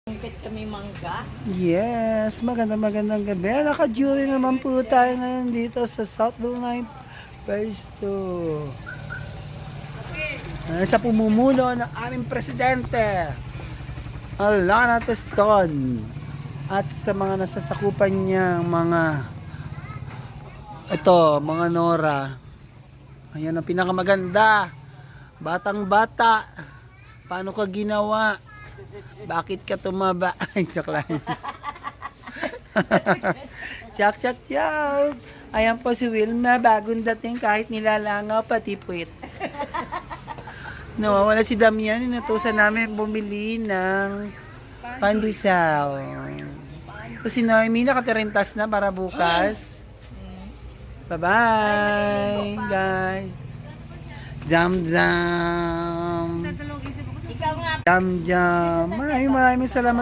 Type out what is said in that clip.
Angkit kami mangga. Yes, magandang gabi. Naka-jury naman po tayo ngayon dito sa South Lunay Phase 2. Sa pumumuno ng aming presidente, Alana Teston. At sa mga nasasakupan niyang mga Nora. Ayan ang pinakamaganda. Batang-bata. Paano ka ginawa? Bakit ka tumaba? Ay, joke lang. Chak. Ayan po si Wilma, bagong dating kahit nilalangaw, pati puwit. Nawawala si Damian, inutusan namin bumili ng pandesal. Tapos si Noemi, nakatirintas na para bukas. Bye-bye, guys. Jam. Ikaw nga. Jam. Maraming salamat.